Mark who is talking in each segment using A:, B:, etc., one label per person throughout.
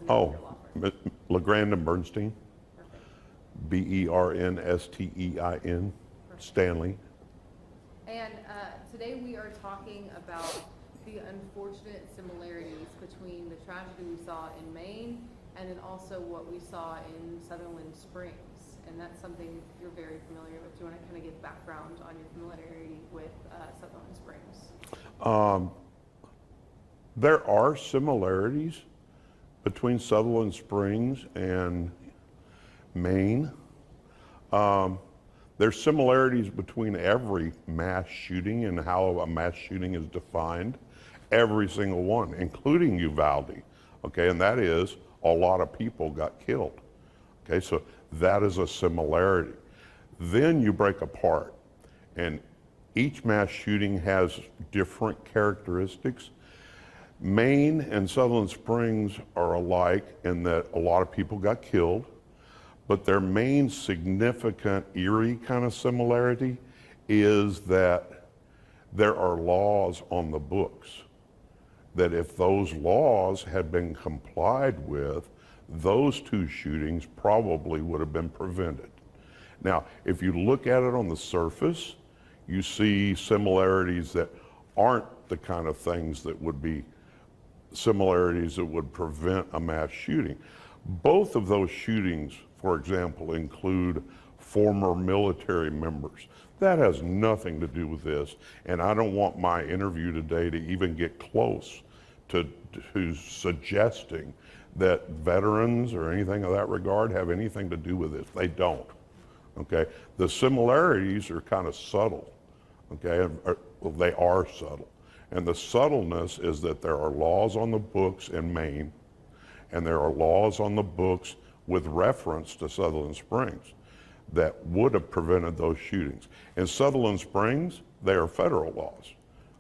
A: Oh,
B: your law firm.
A: LeGrand Bernstein,
B: Perfect.
A: Bernstein, Stanley.
B: And today we are talking about the unfortunate similarities between the tragedy we saw in Maine and then also what we saw in Sutherland Springs. And that's something you're very familiar with. Do you want to kind of give background on your familiarity with Sutherland Springs?
A: There are similarities between Sutherland Springs and Maine. There's similarities between every mass shooting and how a mass shooting is defined. Every single one, including Uvalde. Okay, and that is a lot of people got killed. Okay, so that is a similarity. Then you break apart, and each mass shooting has different characteristics. Maine and Sutherland Springs are alike in that a lot of people got killed, but their main significant, eerie kind of similarity is that there are laws on the books that if those laws had been complied with, those two shootings probably would have been prevented. Now, if you look at it on the surface, you see similarities that aren't the kind of things that would be similarities that would prevent a mass shooting. Both of those shootings, for example, include former military members. That has nothing to do with this, and I don't want my interview today to even get close to suggesting that veterans or anything of that regard have anything to do with this. They don't, okay? The similarities are kind of subtle, okay? Well, they are subtle. And the subtleness is that there are laws on the books in Maine, and there are laws on the books with reference to Sutherland Springs that would have prevented those shootings. In Sutherland Springs, they are federal laws,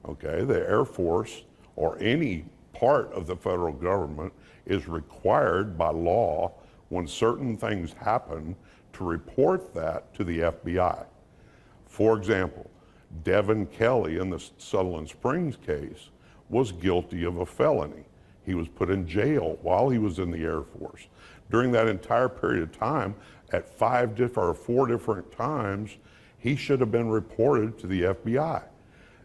A: okay? The Air Force or any part of the federal government is required by law when certain things happen to report that to the FBI. For example, Devin Kelly in the Sutherland Springs case was guilty of a felony. He was put in jail while he was in the Air Force. During that entire period of time, at 4 different times, he should have been reported to the FBI.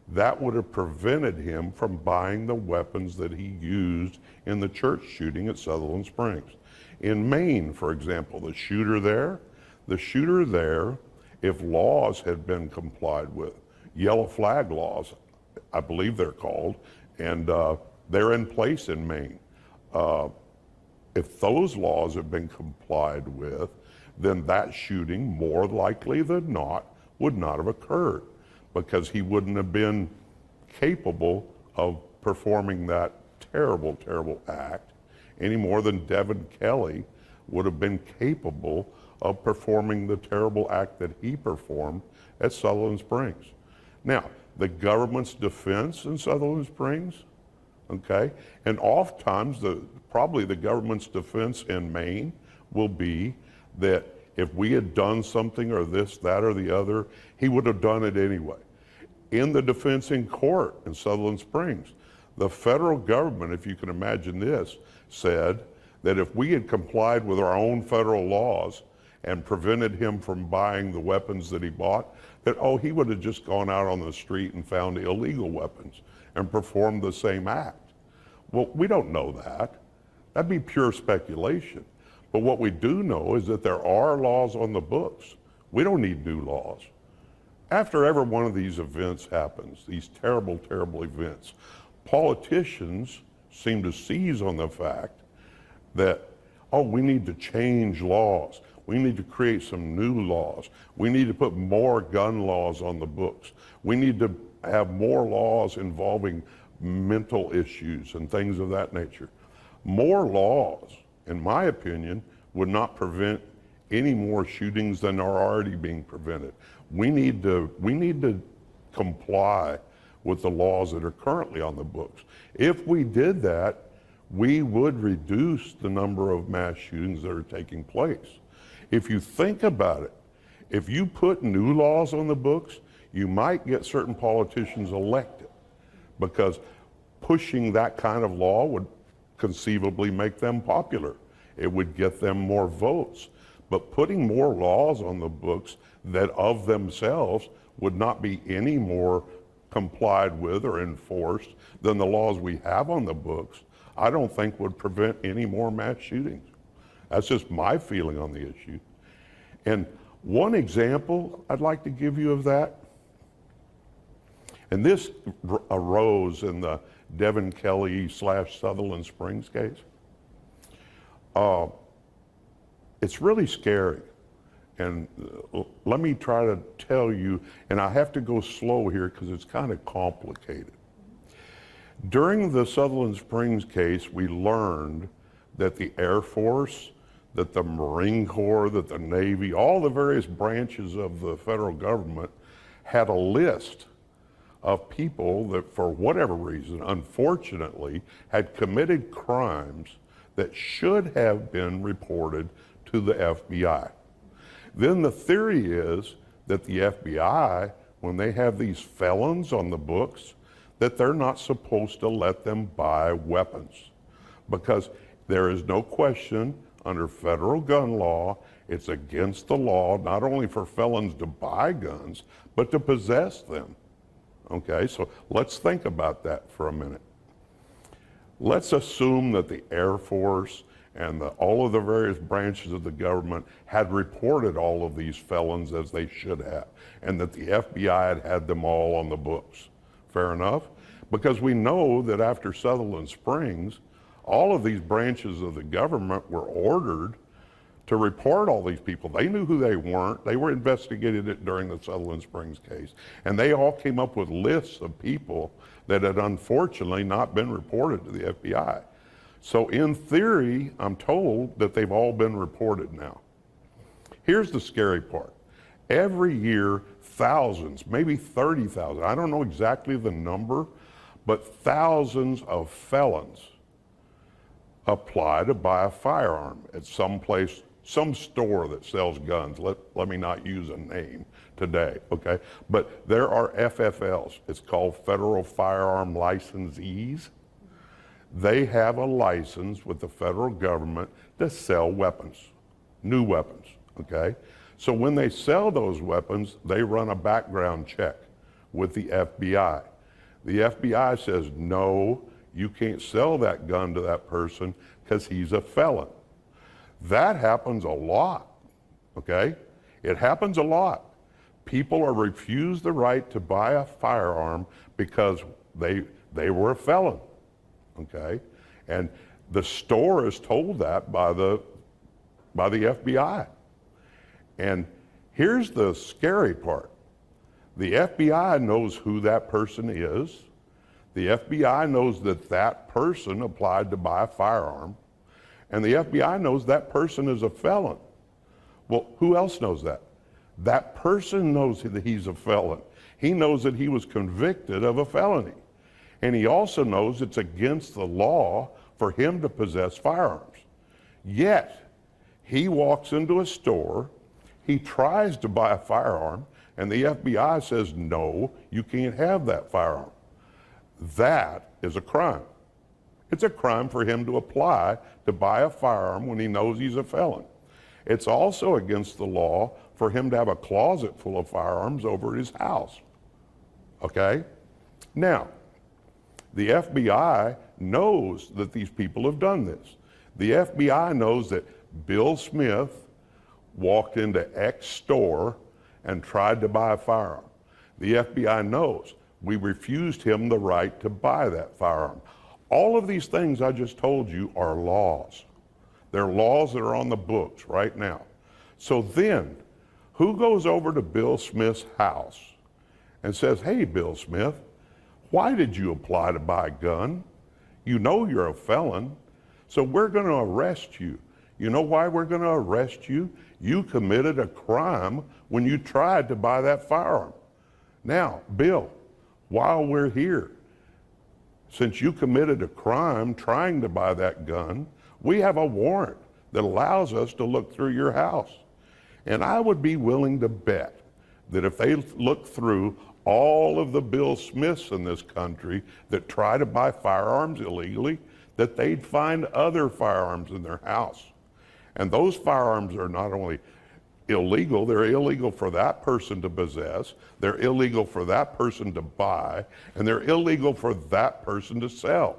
A: That would have prevented him from buying the weapons that he used in the church shooting at Sutherland Springs. In Maine, for example, the shooter there, if laws had been complied with, yellow flag laws, I believe they're called, and they're in place in Maine. If those laws have been complied with, then that shooting, more likely than not, would not have occurred, because he wouldn't have been capable of performing that terrible, terrible act any more than Devin Kelly would have been capable of performing the terrible act that he performed at Sutherland Springs. Now, the government's defense in Sutherland Springs, okay, and oftentimes probably the government's defense in Maine will be that if we had done something or this, that, or the other, he would have done it anyway. In the defense in court in Sutherland Springs, the federal government, if you can imagine this, said that if we had complied with our own federal laws and prevented him from buying the weapons that he bought, that, oh, he would have just gone out on the street and found illegal weapons and performed the same act. Well, we don't know that. That'd be pure speculation. But what we do know is that there are laws on the books. We don't need new laws. After every one of these events happens, these terrible, terrible events, politicians seem to seize on the fact that, oh, we need to change laws. We need to create some new laws. We need to put more gun laws on the books. We need to have more laws involving mental issues and things of that nature. More laws, in my opinion, would not prevent any more shootings than are already being prevented. We need to comply with the laws that are currently on the books. If we did that, we would reduce the number of mass shootings that are taking place. If you think about it, if you put new laws on the books, you might get certain politicians elected, because pushing that kind of law would conceivably make them popular. It would get them more votes. But putting more laws on the books that of themselves would not be any more complied with or enforced than the laws we have on the books, I don't think would prevent any more mass shootings. That's just my feeling on the issue. And one example I'd like to give you of that, and this arose in the Devin Kelly / Sutherland Springs case. It's really scary. And let me try to tell you, and I have to go slow here because it's kind of complicated. During the Sutherland Springs case, we learned that the Air Force, that the Marine Corps, that the Navy, all the various branches of the federal government had a list of people that, for whatever reason, unfortunately, had committed crimes that should have been reported to the FBI. Then the theory is that the FBI, when they have these felons on the books, that they're not supposed to let them buy weapons, because there is no question under federal gun law, it's against the law not only for felons to buy guns, but to possess them. Okay, so let's think about that for a minute. Let's assume that the Air Force and all of the various branches of the government had reported all of these felons as they should have, and that the FBI had had them all on the books. Fair enough? Because we know that after Sutherland Springs, all of these branches of the government were ordered to report all these people. They knew who they weren't. They were investigated it during the Sutherland Springs case. And they all came up with lists of people that had unfortunately not been reported to the FBI. So in theory, I'm told that they've all been reported now. Here's the scary part. Every year, thousands, maybe 30,000, I don't know exactly the number, but thousands of felons apply to buy a firearm at some place, some store that sells guns. Let me not use a name today, okay? But there are FFLs. It's called Federal Firearm Licensees. They have a license with the federal government to sell weapons, new weapons, okay? So when they sell those weapons, they run a background check with the FBI. The FBI says, no, you can't sell that gun to that person because he's a felon. That happens a lot, okay? It happens a lot. People are refused the right to buy a firearm because they were a felon, okay? And the store is told that by the FBI. And here's the scary part. The FBI knows who that person is. The FBI knows that that person applied to buy a firearm. And the FBI knows that person is a felon. Well, who else knows that? That person knows that he's a felon. He knows that he was convicted of a felony. And he also knows it's against the law for him to possess firearms. Yet, he walks into a store, he tries to buy a firearm, and the FBI says, no, you can't have that firearm. That is a crime. It's a crime for him to apply to buy a firearm when he knows he's a felon. It's also against the law for him to have a closet full of firearms over his house. Okay? Now, the FBI knows that these people have done this. The FBI knows that Bill Smith walked into X store and tried to buy a firearm. The FBI knows we refused him the right to buy that firearm. All of these things I just told you are laws. They're laws that are on the books right now. So then, who goes over to Bill Smith's house and says, hey, Bill Smith, why did you apply to buy a gun? You know you're a felon, so we're going to arrest you. You know why we're going to arrest you? You committed a crime when you tried to buy that firearm. Now, Bill, while we're here, since you committed a crime trying to buy that gun, we have a warrant that allows us to look through your house. And I would be willing to bet that if they look through all of the Bill Smiths in this country that try to buy firearms illegally, that they'd find other firearms in their house. And those firearms are not only illegal, they're illegal for that person to possess, they're illegal for that person to buy, and they're illegal for that person to sell.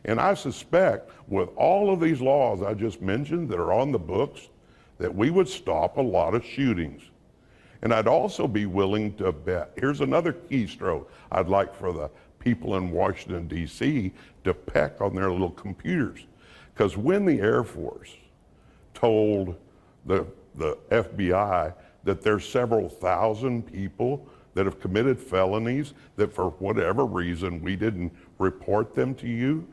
A: And I suspect with all of these laws I just mentioned that are on the books, that we would stop a lot of shootings. And I'd also be willing to bet, here's another keystroke I'd like for the people in Washington, D.C. to peck on their little computers. Because when the Air Force told the FBI that there's several thousand people that have committed felonies that for whatever reason we didn't report them to you,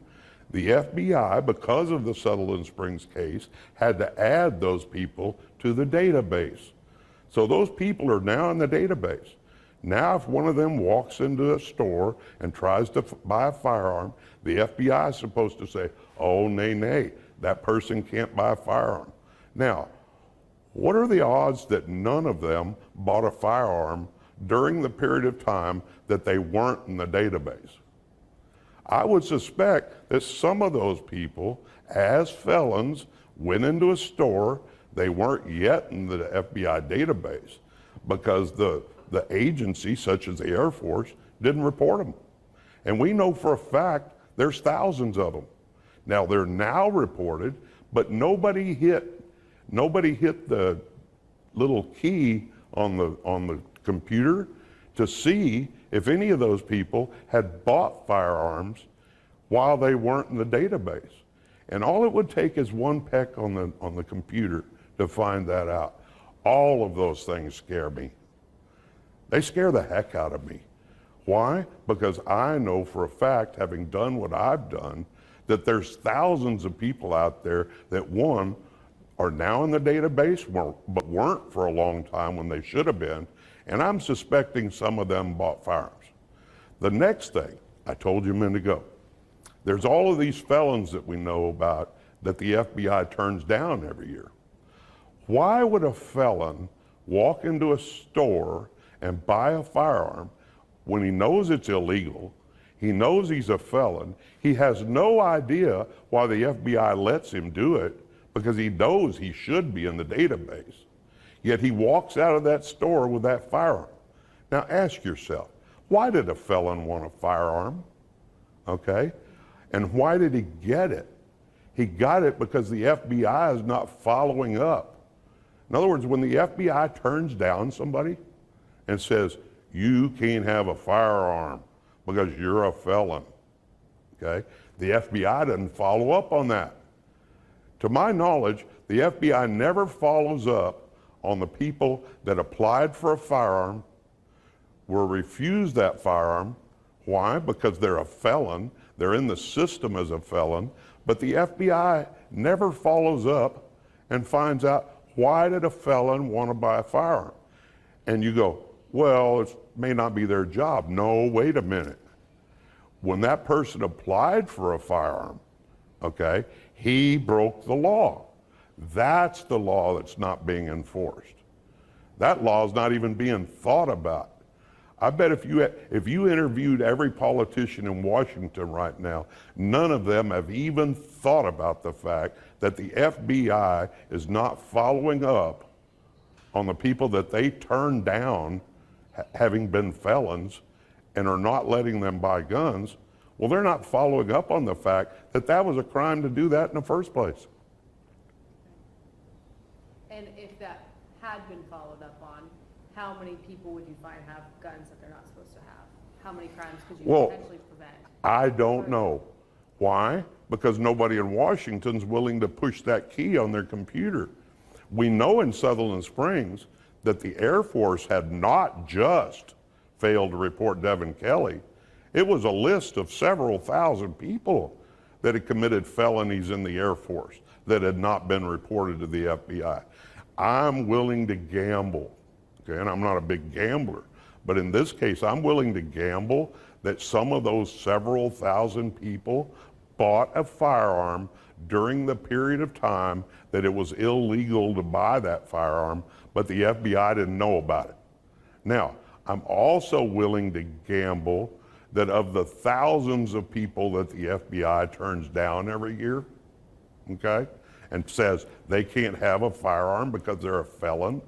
A: the FBI, because of the Sutherland Springs case, had to add those people to the database. So those people are now in the database. Now if one of them walks into a store and tries to buy a firearm, the FBI is supposed to say, oh, nay, that person can't buy a firearm. Now, what are the odds that none of them bought a firearm during the period of time that they weren't in the database? I would suspect that some of those people, as felons, went into a store, they weren't yet in the FBI database because the agency, such as the Air Force, didn't report them. And we know for a fact there's thousands of them. Now they're now reported, but nobody hit the little key on the computer to see if any of those people had bought firearms while they weren't in the database. And all it would take is one peck on the computer to find that out. All of those things scare me. They scare the heck out of me. Why? Because I know for a fact, having done what I've done, that there's thousands of people out there that, one, are now in the database, but weren't for a long time when they should have been, and I'm suspecting some of them bought firearms. The next thing, I told you a minute ago, there's all of these felons that we know about that the FBI turns down every year. Why would a felon walk into a store and buy a firearm when he knows it's illegal, he knows he's a felon, he has no idea why the FBI lets him do it because he knows he should be in the database, yet he walks out of that store with that firearm? Now ask yourself, why did a felon want a firearm? Okay? And why did he get it? He got it because the FBI is not following up. In other words, when the FBI turns down somebody and says, you can't have a firearm because you're a felon, okay? The FBI doesn't follow up on that. To my knowledge, the FBI never follows up on the people that applied for a firearm, were refused that firearm. Why? Because they're a felon. They're in the system as a felon. But the FBI never follows up and finds out, why did a felon want to buy a firearm? And you go, well, it may not be their job. No, wait a minute. When that person applied for a firearm, okay, he broke the law. That's the law that's not being enforced. That law is not even being thought about. I bet if you interviewed every politician in Washington right now, none of them have even thought about the fact that the FBI is not following up on the people that they turned down having been felons and are not letting them buy guns. Well, they're not following up on the fact that that was a crime to do that in the first place.
B: And if that had been followed up on, how many people would you find have guns that they're not supposed to have? How many crimes could you potentially prevent?
A: I don't know. Why? Because nobody in Washington's willing to push that key on their computer. We know in Sutherland Springs that the Air Force had not just failed to report Devin Kelley. It was a list of several thousand people that had committed felonies in the Air Force that had not been reported to the FBI. I'm willing to gamble, okay, and I'm not a big gambler, but in this case, I'm willing to gamble that some of those several thousand people bought a firearm during the period of time that it was illegal to buy that firearm, but the FBI didn't know about it. Now, I'm also willing to gamble that of the thousands of people that the FBI turns down every year, okay, and says they can't have a firearm because they're a felon,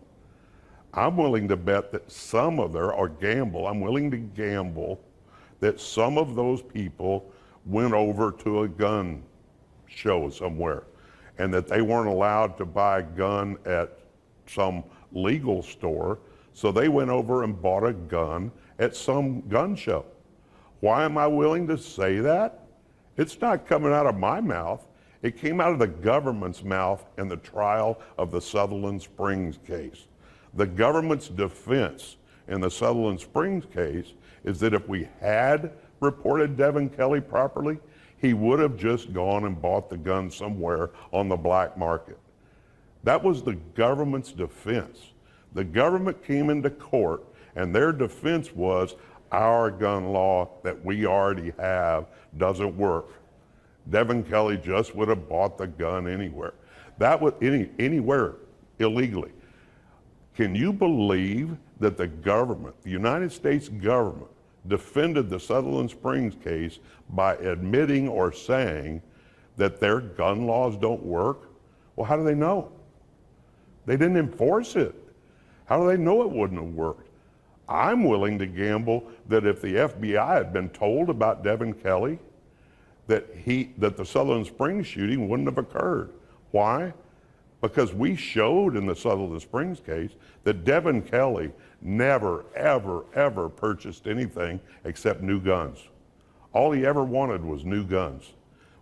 A: I'm willing to bet that some of their, or gamble, I'm willing to gamble that some of those people went over to a gun show somewhere and that they weren't allowed to buy a gun at some legal store, so they went over and bought a gun at some gun show. Why am I willing to say that? It's not coming out of my mouth. It came out of the government's mouth in the trial of the Sutherland Springs case. The government's defense in the Sutherland Springs case is that if we had reported Devin Kelley properly, he would have just gone and bought the gun somewhere on the black market. That was the government's defense. The government came into court and their defense was our gun law that we already have doesn't work. Devin Kelley just would have bought the gun anywhere. That was anywhere illegally. Can you believe that the government, the United States government, defended the Sutherland Springs case by admitting or saying that their gun laws don't work? Well, how do they know? They didn't enforce it. How do they know it wouldn't have worked? I'm willing to gamble that if the FBI had been told about Devin Kelley, that the Sutherland Springs shooting wouldn't have occurred. Why? Because we showed in the Sutherland Springs case that Devin Kelley never, ever, ever purchased anything except new guns. All he ever wanted was new guns.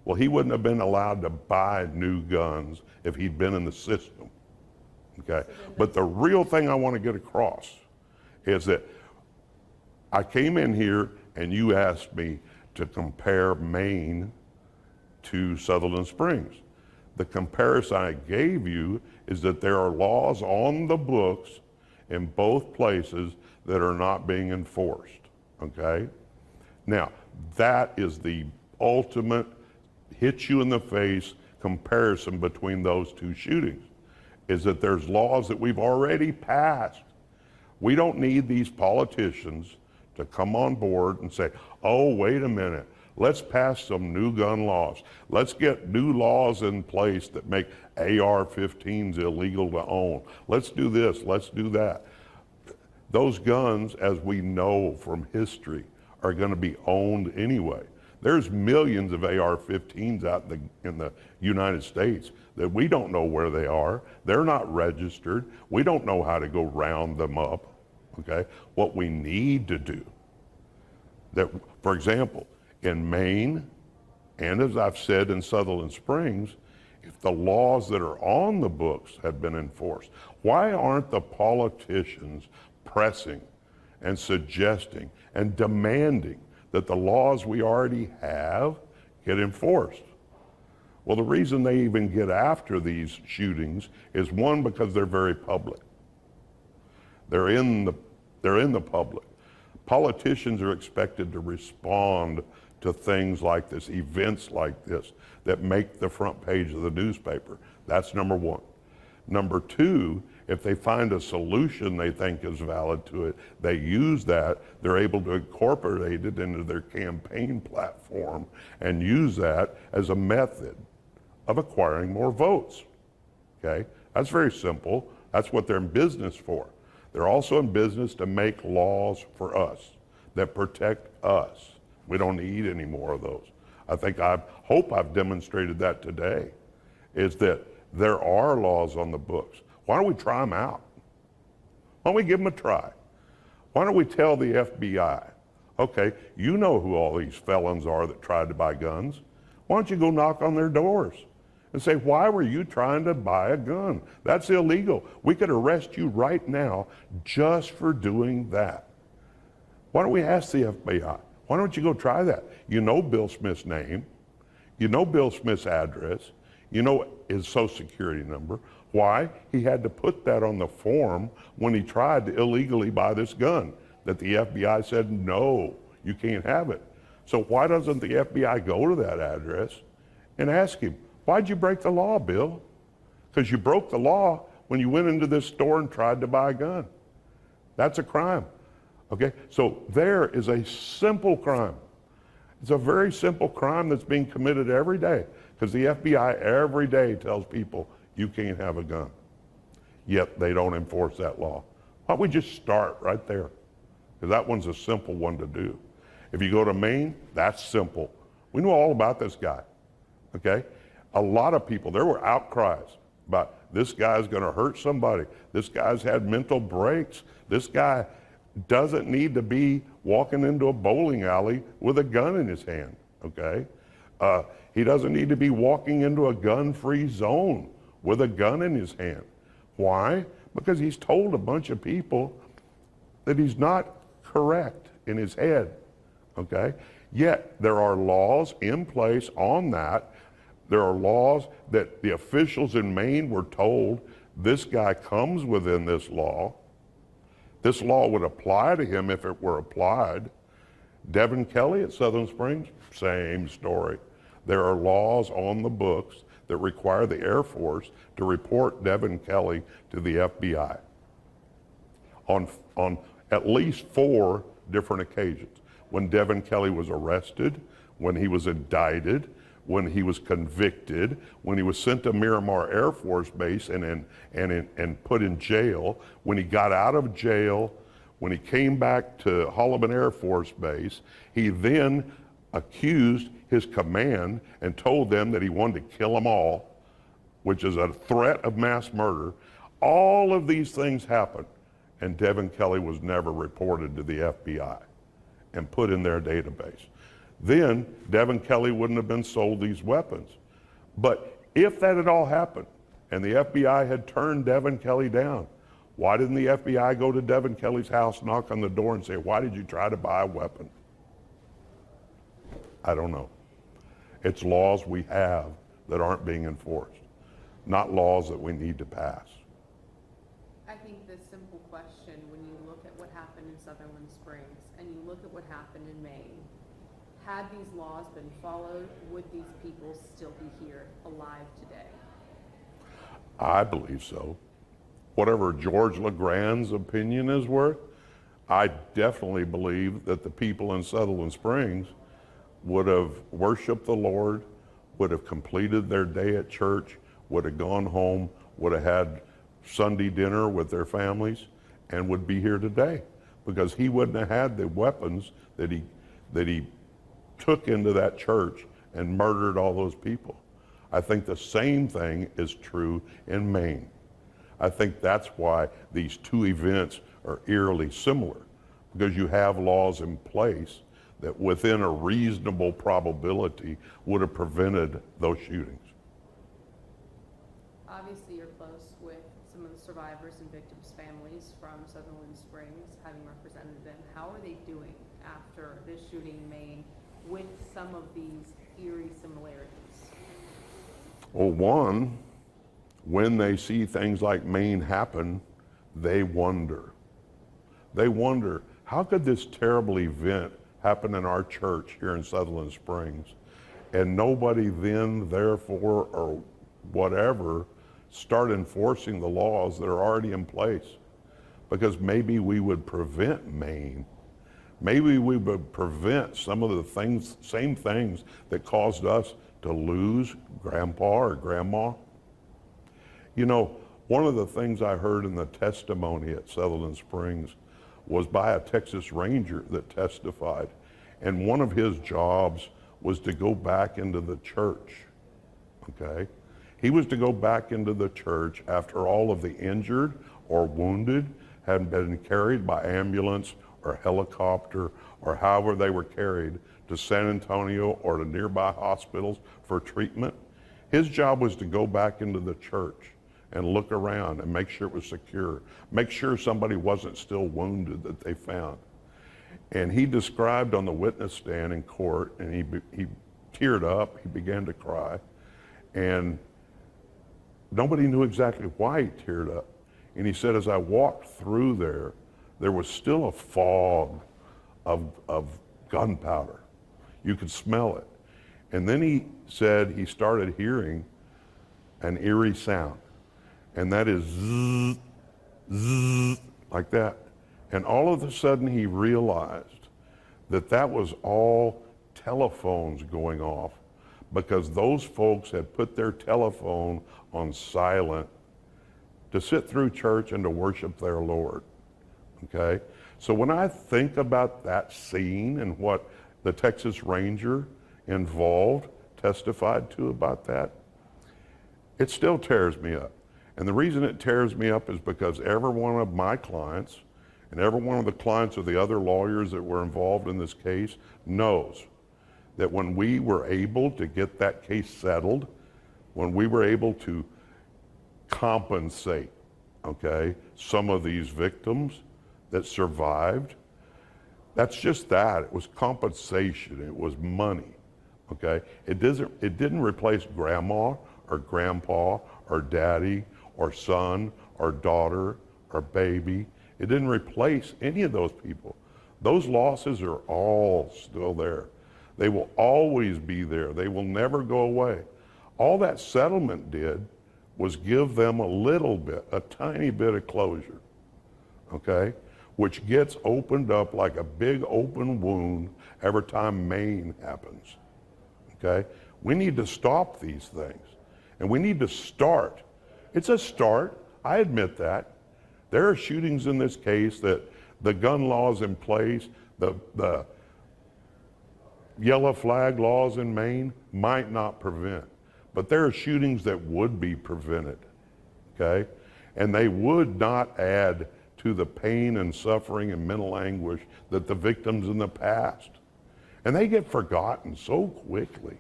A: Well, he wouldn't have been allowed to buy new guns if he'd been in the system, okay? But the real thing I want to get across is that I came in here and you asked me to compare Maine to Sutherland Springs. The comparison I gave you is that there are laws on the books in both places that are not being enforced, okay? Now, that is the ultimate hit you in the face comparison between those two shootings, is that there's laws that we've already passed. We don't need these politicians to come on board and say, oh, wait a minute, let's pass some new gun laws. Let's get new laws in place that make AR-15s illegal to own. Let's do this, let's do that. Those guns, as we know from history, are going to be owned anyway. There's millions of AR-15s out in the United States that we don't know where they are. They're not registered. We don't know how to go round them up, okay? What we need to do, that, for example, in Maine, and as I've said in Sutherland Springs, if the laws that are on the books had been enforced, why aren't the politicians pressing and suggesting and demanding that the laws we already have get enforced? Well, the reason they even get after these shootings is, one, because they're very public. They're in the public. Politicians are expected to respond to things like this, events like this, that make the front page of the newspaper. That's number one. Number two, if they find a solution they think is valid to it, they use that, they're able to incorporate it into their campaign platform and use that as a method of acquiring more votes, okay? That's very simple. That's what they're in business for. They're also in business to make laws for us that protect us. We don't need any more of those. I hope I've demonstrated that today, is that there are laws on the books. Why don't we try them out? Why don't we give them a try? Why don't we tell the FBI, okay, you know who all these felons are that tried to buy guns. Why don't you go knock on their doors and say, why were you trying to buy a gun? That's illegal. We could arrest you right now just for doing that. Why don't we ask the FBI? Why don't you go try that? You know Bill Smith's name. You know Bill Smith's address. You know his social security number. Why? He had to put that on the form when he tried to illegally buy this gun, that the FBI said, no, you can't have it. So why doesn't the FBI go to that address and ask him, why'd you break the law, Bill? Because you broke the law when you went into this store and tried to buy a gun. That's a crime. Okay, so there is a simple crime. It's a very simple crime that's being committed every day because the FBI every day tells people you can't have a gun. Yet they don't enforce that law. Why don't we just start right there? Because that one's a simple one to do. If you go to Maine, that's simple. We know all about this guy, okay? A lot of people, there were outcries about this guy's gonna hurt somebody. This guy's had mental breaks. This guy doesn't need to be walking into a bowling alley with a gun in his hand, okay? He doesn't need to be walking into a gun-free zone with a gun in his hand. Why? Because he's told a bunch of people that he's not correct in his head, okay? Yet there are laws in place on that. There are laws that the officials in Maine were told this guy comes within this law. This law would apply to him if it were applied. Devin Kelly at Sutherland Springs, same story. There are laws on the books that require the Air Force to report Devin Kelly to the FBI on at least 4 different occasions. When Devin Kelly was arrested, when he was indicted, when he was convicted, when he was sent to Miramar Air Force Base and put in jail, when he got out of jail, when he came back to Waldman Air Force Base, he then accused his command and told them that he wanted to kill them all, which is a threat of mass murder. All of these things happened, and Devin Kelly was never reported to the FBI and put in their database. Then Devin Kelly wouldn't have been sold these weapons. But if that had all happened and the FBI had turned Devin Kelly down, why didn't the FBI go to Devin Kelly's house, knock on the door and say, why did you try to buy a weapon? I don't know. It's laws we have that aren't being enforced, not laws that we need to pass.
B: I think the simple question, when you look at what happened in Sutherland Springs and you look at what happened in Maine, had these laws been followed, would these people still be here alive today?
A: I believe so. Whatever George LeGrand's opinion is worth, I definitely believe that the people in Sutherland Springs would have worshiped the Lord, would have completed their day at church, would have gone home, would have had Sunday dinner with their families, and would be here today because he wouldn't have had the weapons that he took into that church and murdered all those people. I think the same thing is true in Maine. I think that's why these two events are eerily similar, because you have laws in place that within a reasonable probability would have prevented those shootings.
B: Obviously, you're close with some of the survivors and victims' families from Sutherland Springs, having represented them. How are they doing after this shooting in Maine with some of these eerie similarities?
A: Well, one, when they see things like Maine happen, they wonder. They wonder, how could this terrible event happen in our church here in Sutherland Springs and nobody then, therefore, or whatever, start enforcing the laws that are already in place? Because maybe we would prevent Maine. Maybe we would prevent some of the things, same things that caused us to lose grandpa or grandma. You know, one of the things I heard in the testimony at Sutherland Springs was by a Texas Ranger that testified. And one of his jobs was to go back into the church, okay? He was to go back into the church after all of the injured or wounded had been carried by ambulance or helicopter or however they were carried to San Antonio or to nearby hospitals for treatment. His job was to go back into the church and look around and make sure it was secure, make sure somebody wasn't still wounded that they found. And he described on the witness stand in court, and he teared up, he began to cry, and nobody knew exactly why he teared up. And he said, as I walked through there was still a fog of gunpowder. You could smell it. And then he said he started hearing an eerie sound, and that is zzz, zzz, like that. And all of a sudden he realized that that was all telephones going off, because those folks had put their telephone on silent to sit through church and to worship their Lord. Okay? So when I think about that scene and what the Texas Ranger involved testified to about that, it still tears me up. And the reason it tears me up is because every one of my clients and every one of the clients of the other lawyers that were involved in this case knows that when we were able to get that case settled, when we were able to compensate, okay, some of these victims that survived, that's just that. It was compensation. It was money, okay? It didn't replace grandma or grandpa or daddy or son or daughter or baby. It didn't replace any of those people. Those losses are all still there. They will always be there. They will never go away. All that settlement did was give them a little bit, a tiny bit of closure, okay? Which gets opened up like a big open wound every time Maine happens, okay? We need to stop these things, and we need to start. It's a start, I admit that. There are shootings in this case that the gun laws in place, the yellow flag laws in Maine might not prevent, but there are shootings that would be prevented, okay? And they would not add to the pain and suffering and mental anguish that the victims in the past. And they get forgotten so quickly.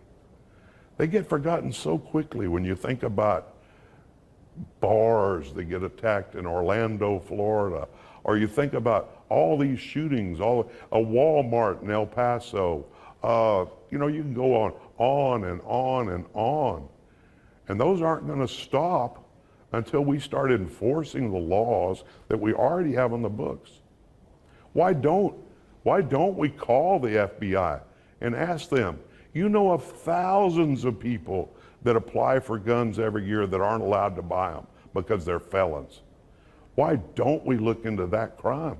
A: They get forgotten so quickly when you think about bars that get attacked in Orlando, Florida, or you think about all these shootings, a Walmart in El Paso. You know, you can go on and on and on. And those aren't going to stop until we start enforcing the laws that we already have on the books. Why don't we call the FBI and ask them, you know of thousands of people that apply for guns every year that aren't allowed to buy them because they're felons. Why don't we look into that crime?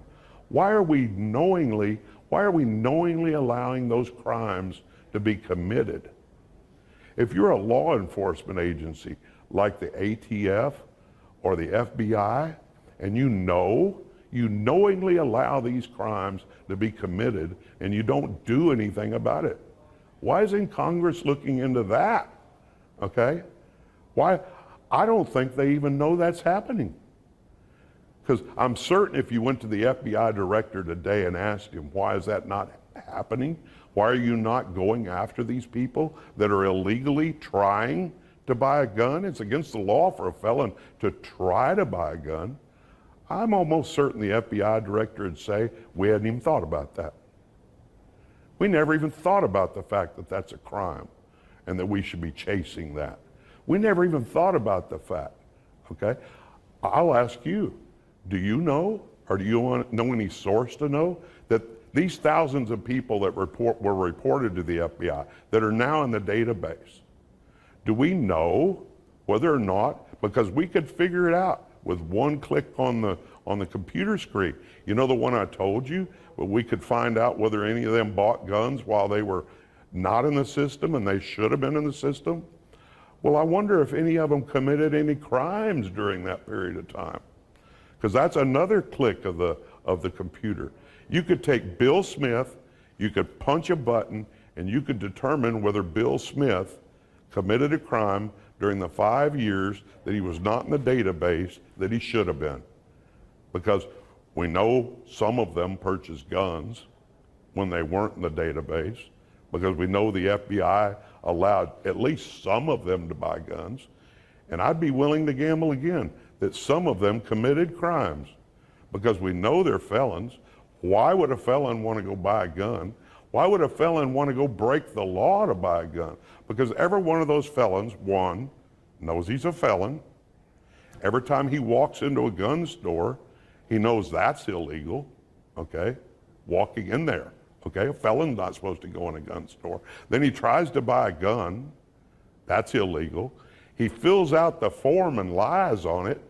A: Why are we knowingly allowing those crimes to be committed? If you're a law enforcement agency like the ATF or the FBI, and you knowingly allow these crimes to be committed and you don't do anything about it, why isn't Congress looking into that? Okay? Why? I don't think they even know that's happening. Because I'm certain if you went to the FBI director today and asked him, why is that not happening? Why are you not going after these people that are illegally trying to buy a gun? It's against the law for a felon to try to buy a gun. I'm almost certain the FBI director would say, we hadn't even thought about that. We never even thought about the fact that that's a crime and that we should be chasing that. We never even thought about the fact, okay? I'll ask you, do you know, or do you know any source to know that these thousands of people that were reported to the FBI that are now in the database, do we know whether or not, because we could figure it out with one click on the computer screen. You know the one I told you, where we could find out whether any of them bought guns while they were not in the system and they should have been in the system? Well, I wonder if any of them committed any crimes during that period of time. Because that's another click of the computer. You could take Bill Smith, you could punch a button, and you could determine whether Bill Smith committed a crime during the 5 years that he was not in the database that he should have been. Because we know some of them purchased guns when they weren't in the database, because we know the FBI allowed at least some of them to buy guns. And I'd be willing to gamble again that some of them committed crimes, because we know they're felons. Why would a felon want to go buy a gun? Why would a felon want to go break the law to buy a gun? Because every one of those felons, one, knows he's a felon. Every time he walks into a gun store, he knows that's illegal, okay? Walking in there, okay? A felon's not supposed to go in a gun store. Then he tries to buy a gun, that's illegal. He fills out the form and lies on it,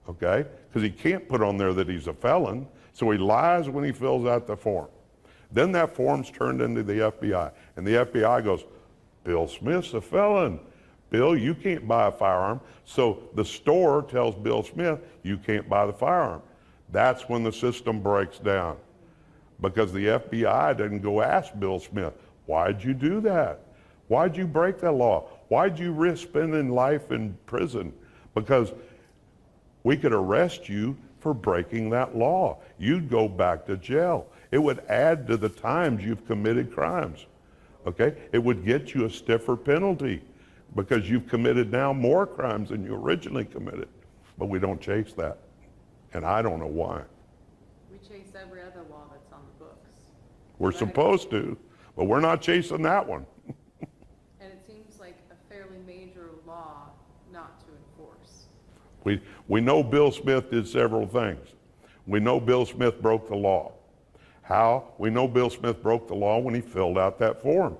A: okay? Because he can't put on there that he's a felon. So he lies when he fills out the form. Then that form's turned into the FBI, and the FBI goes, Bill Smith's a felon. Bill, you can't buy a firearm. So the store tells Bill Smith, you can't buy the firearm. That's when the system breaks down, because the FBI didn't go ask Bill Smith, why'd you do that? Why'd you break that law? Why'd you risk spending life in prison? Because we could arrest you for breaking that law. You'd go back to jail. It would add to the times you've committed crimes, okay? It would get you a stiffer penalty because you've committed now more crimes than you originally committed. But we don't chase that, and I don't know why.
B: We chase every other law that's on the books.
A: We're supposed to, but we're not chasing that one.
B: And it seems like a fairly major law not to enforce.
A: We know Bill Smith did several things. We know Bill Smith broke the law. How? We know Bill Smith broke the law when he filled out that form.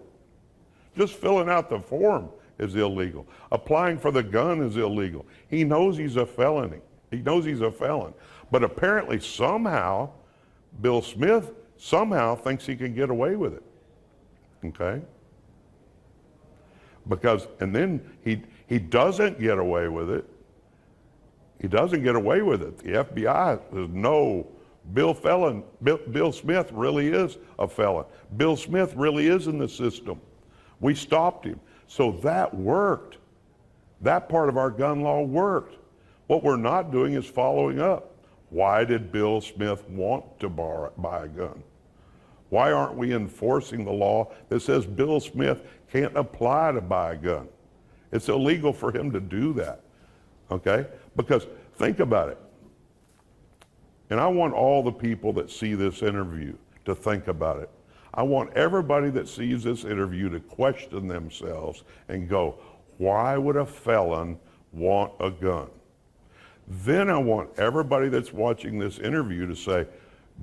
A: Just filling out the form is illegal. Applying for the gun is illegal. He knows he's a felony. He knows he's a felon. But apparently somehow, Bill Smith somehow thinks he can get away with it. Okay? Because, and then he doesn't get away with it. He doesn't get away with it. The FBI says, no, Bill Smith really is a felon. Bill Smith really is in the system. We stopped him. So that worked. That part of our gun law worked. What we're not doing is following up. Why did Bill Smith want to buy a gun? Why aren't we enforcing the law that says Bill Smith can't apply to buy a gun? It's illegal for him to do that, okay? Because think about it. And I want all the people that see this interview to think about it. I want everybody that sees this interview to question themselves and go, why would a felon want a gun? Then I want everybody that's watching this interview to say,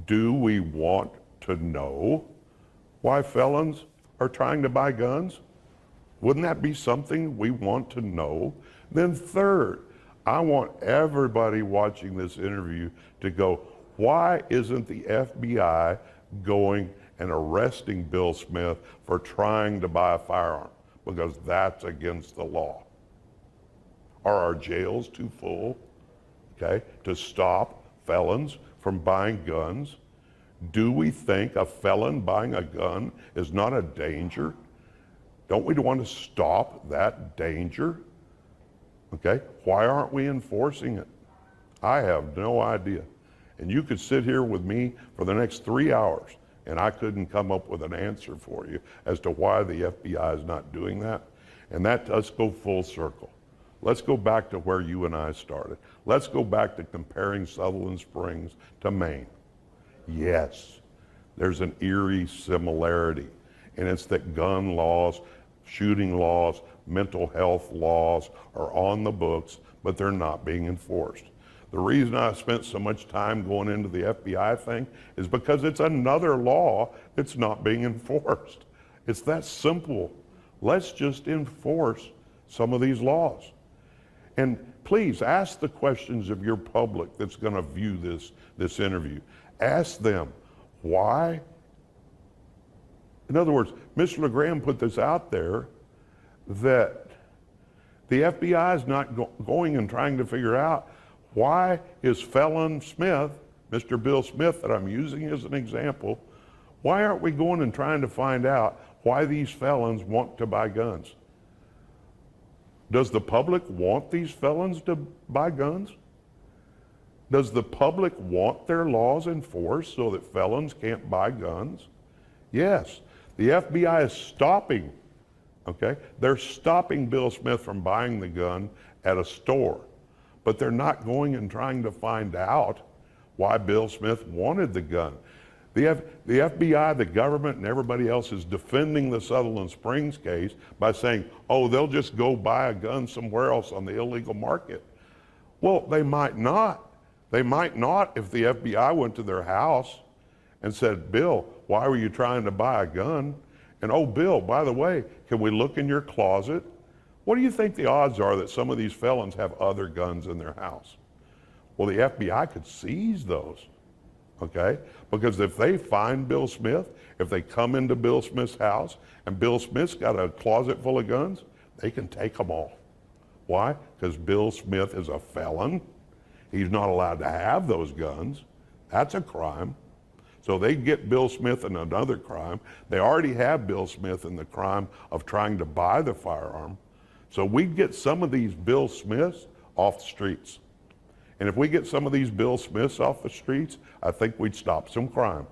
A: do we want to know why felons are trying to buy guns? Wouldn't that be something we want to know? Then third, I want everybody watching this interview to go, why isn't the FBI going and arresting Bill Smith for trying to buy a firearm? Because that's against the law. Are our jails too full, okay, to stop felons from buying guns? Do we think a felon buying a gun is not a danger? Don't we want to stop that danger? Okay, why aren't we enforcing it? I have no idea. And you could sit here with me for the next 3 hours and I couldn't come up with an answer for you as to why the FBI is not doing that. And that does go full circle. Let's go back to where you and I started. Let's go back to comparing Sutherland Springs to Maine. Yes, there's an eerie similarity, and it's that gun laws, shooting laws, mental health laws are on the books, but they're not being enforced. The reason I spent so much time going into the FBI thing is because it's another law that's not being enforced. It's that simple. Let's just enforce some of these laws. And please ask the questions of your public that's going to view this interview. Ask them, why? In other words, Mr. LeGrand put this out there that the FBI is not going and trying to figure out why is felon Smith, Mr. Bill Smith that I'm using as an example, why aren't we going and trying to find out why these felons want to buy guns? Does the public want these felons to buy guns? Does the public want their laws enforced so that felons can't buy guns? Yes. The FBI is stopping, okay? They're stopping Bill Smith from buying the gun at a store, but they're not going and trying to find out why Bill Smith wanted the gun. The FBI, the government, and everybody else is defending the Sutherland Springs case by saying, oh, they'll just go buy a gun somewhere else on the illegal market. Well, they might not. They might not if the FBI went to their house and said, Bill, why were you trying to buy a gun? And oh, Bill, by the way, can we look in your closet? What do you think the odds are that some of these felons have other guns in their house? Well, the FBI could seize those, okay? Because if they find Bill Smith, if they come into Bill Smith's house and Bill Smith's got a closet full of guns, they can take them all. Why? Because Bill Smith is a felon. He's not allowed to have those guns. That's a crime. So they get Bill Smith in another crime. They already have Bill Smith in the crime of trying to buy the firearm. So we get some of these Bill Smiths off the streets. And if we get some of these Bill Smiths off the streets, I think we'd stop some crime.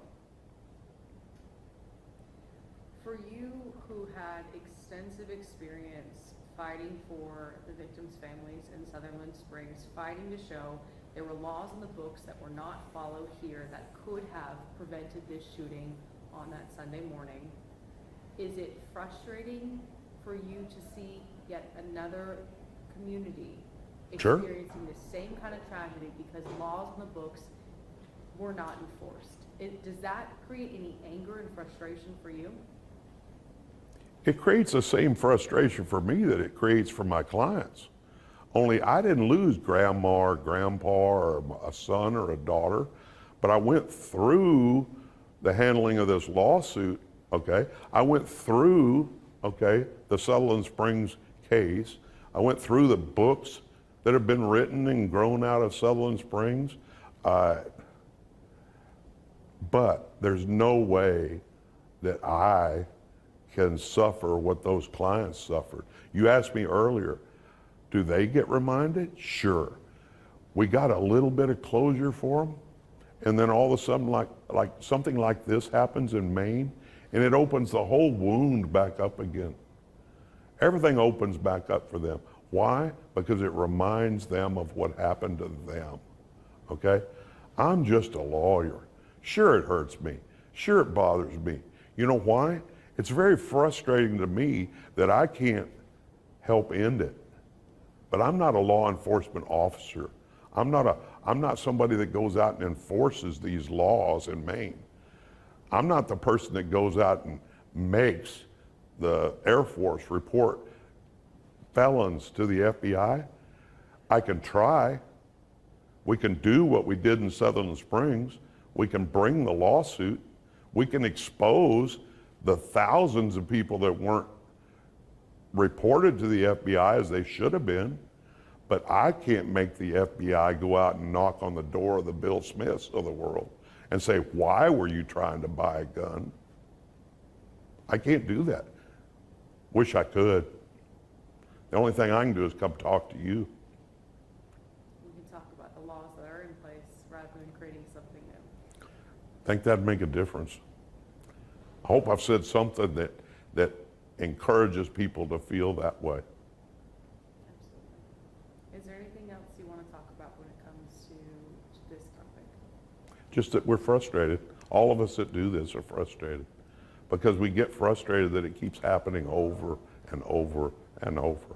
B: For you who had extensive experience fighting for the victims' families in Sutherland Springs, fighting to show there were laws in the books that were not followed here that could have prevented this shooting on that Sunday morning, is it frustrating for you to see yet another community
A: Sure.
B: experiencing the same kind of tragedy because laws in the books were not enforced? Does that create any anger and frustration for you?
A: It creates the same frustration for me that it creates for my clients. Only I didn't lose grandma or grandpa or a son or a daughter, but I went through the handling of this lawsuit, okay? I went through, okay, the Sutherland Springs case. I went through the books that have been written and grown out of Sutherland Springs. But there's no way that I can suffer what those clients suffered. You asked me earlier, do they get reminded? Sure. We got a little bit of closure for them, and then all of a sudden, like something like this happens in Maine, and it opens the whole wound back up again. Everything opens back up for them. Why? Because it reminds them of what happened to them, okay? I'm just a lawyer. Sure, it hurts me. Sure, it bothers me. You know why? It's very frustrating to me that I can't help end it. But I'm not a law enforcement officer. I'm not somebody that goes out and enforces these laws in Maine. I'm not the person that goes out and makes the Air Force report felons to the FBI. I can try. We can do what we did in Sutherland Springs. We can bring the lawsuit. We can expose the thousands of people that weren't reported to the FBI as they should have been, but I can't make the FBI go out and knock on the door of the Bill Smiths of the world and say, why were you trying to buy a gun? I can't do that. Wish I could. The only thing I can do is come talk to you.
B: We can talk about the laws that are in place rather than creating something new.
A: Think that'd make a difference. I hope I've said something that encourages people to feel that way.
B: Absolutely. Is there anything else you want to talk about when it comes to this topic?
A: Just that we're frustrated. All of us that do this are frustrated because we get frustrated that it keeps happening over and over and over.